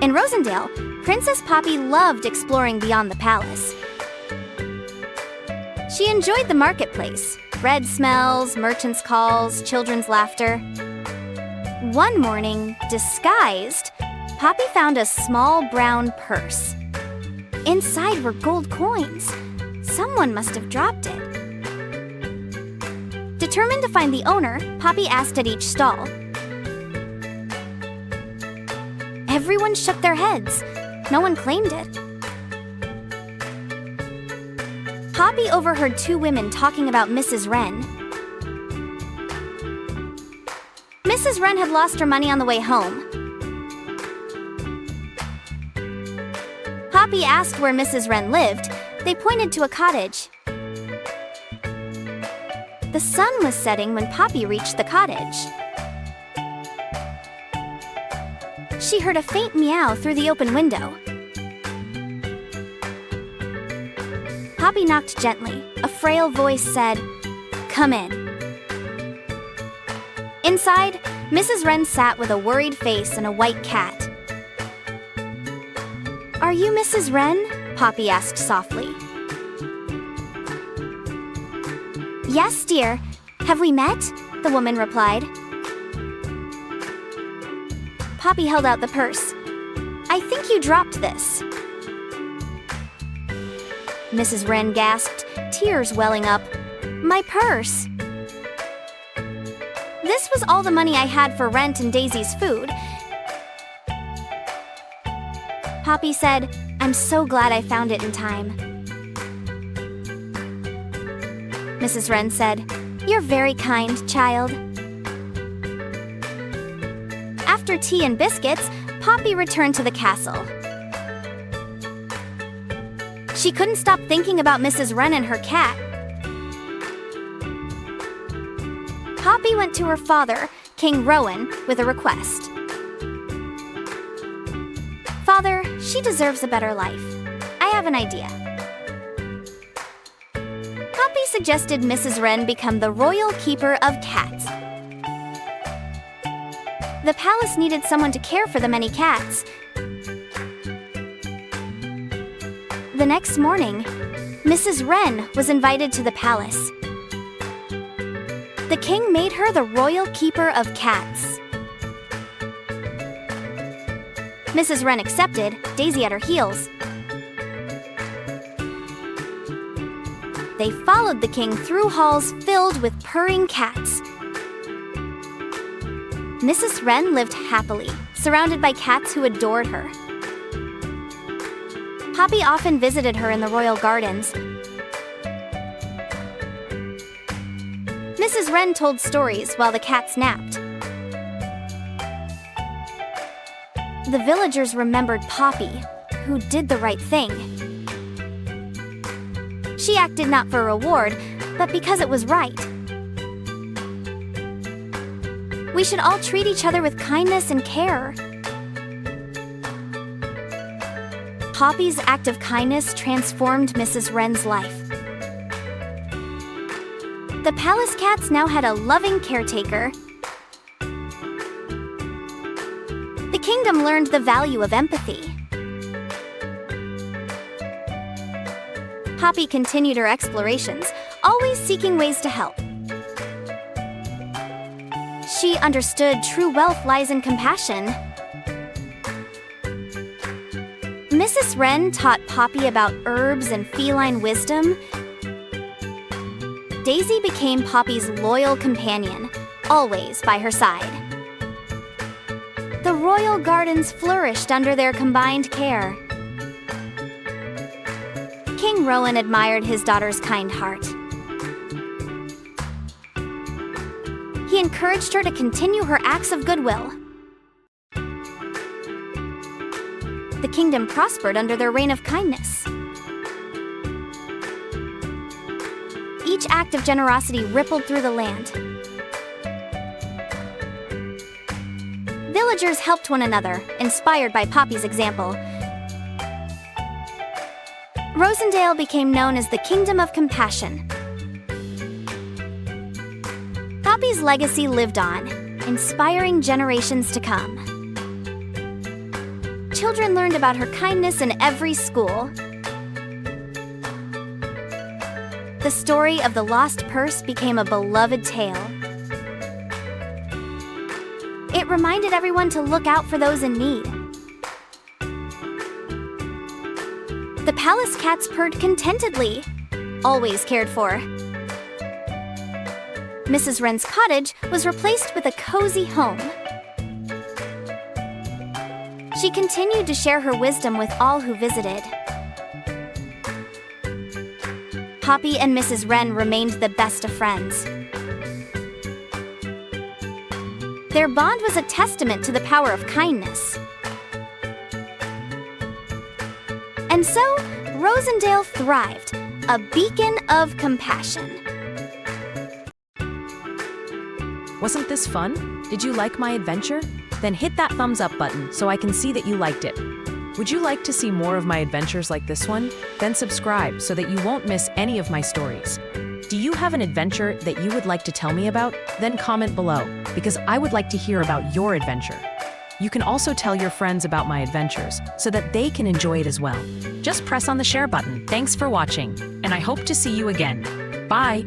In Rosendale, Princess Poppy loved exploring beyond the palace. She enjoyed the marketplace, bread smells, merchants' calls, children's laughter. One morning, disguised, Poppy found a small brown purse. Inside were gold coins. Someone must have dropped it. Determined to find the owner, Poppy asked at each stall. Everyone shook their heads. No one claimed it. Poppy overheard two women talking about Mrs. Wren. Mrs. Wren had lost her money on the way home. Poppy asked where Mrs. Wren lived. They pointed to a cottage. The sun was setting when Poppy reached the cottage. She heard a faint meow through the open window. Poppy knocked gently. A frail voice said, "Come in." Inside, Mrs. Wren sat with a worried face and a white cat. "Are you Mrs. Wren?" Poppy asked softly. "Yes, dear. Have we met?" the woman replied. Poppy held out the purse. "I think you dropped this." Mrs. Wren gasped, tears welling up. "My purse!" "This was all the money I had for rent and Daisy's food." Poppy said, "I'm so glad I found it in time." Mrs. Wren said, "You're very kind, child." After tea and biscuits, Poppy returned to the castle. She couldn't stop thinking about Mrs. Wren and her cat. Poppy went to her father, King Rowan, with a request. "Father, she deserves a better life. I have an idea." Poppy suggested Mrs. Wren become the royal keeper of cats. The palace needed someone to care for the many cats. The next morning, Mrs. Wren was invited to the palace. The king made her the royal keeper of cats. Mrs. Wren accepted, Daisy at her heels. They followed the king through halls filled with purring cats. Mrs. Wren lived happily, surrounded by cats who adored her. Poppy often visited her in the royal gardens. Mrs. Wren told stories while the cats napped. The villagers remembered Poppy, who did the right thing. She acted not for reward, but because it was right. We should all treat each other with kindness and care. Poppy's act of kindness transformed Mrs. Wren's life. The palace cats now had a loving caretaker. The kingdom learned the value of empathy. Poppy continued her explorations, always seeking ways to help. She understood true wealth lies in compassion. Mrs. Wren taught Poppy about herbs and feline wisdom. Daisy became Poppy's loyal companion, always by her side. The royal gardens flourished under their combined care. King Rowan admired his daughter's kind heart. He encouraged her to continue her acts of goodwill. The kingdom prospered under their reign of kindness. Each act of generosity rippled through the land. Villagers helped one another, inspired by Poppy's example. Rosendale became known as the Kingdom of Compassion. Poppy's legacy lived on, inspiring generations to come. children learned about her kindness in every school. The story of the lost purse became a beloved tale. It reminded everyone to look out for those in need. The palace cats purred contentedly, always cared for. Mrs. Wren's cottage was replaced with a cozy home. She continued to share her wisdom with all who visited. Poppy and Mrs. Wren remained the best of friends. Their bond was a testament to the power of kindness. And so, Rosendale thrived, a beacon of compassion. Wasn't this fun? Did you like my adventure? Then hit that thumbs up button so I can see that you liked it. Would you like to see more of my adventures like this one? Then subscribe so that you won't miss any of my stories. Do you have an adventure that you would like to tell me about? Then comment below, because I would like to hear about your adventure. You can also tell your friends about my adventures so that they can enjoy it as well. Just press on the share button. Thanks for watching, and I hope to see you again. Bye!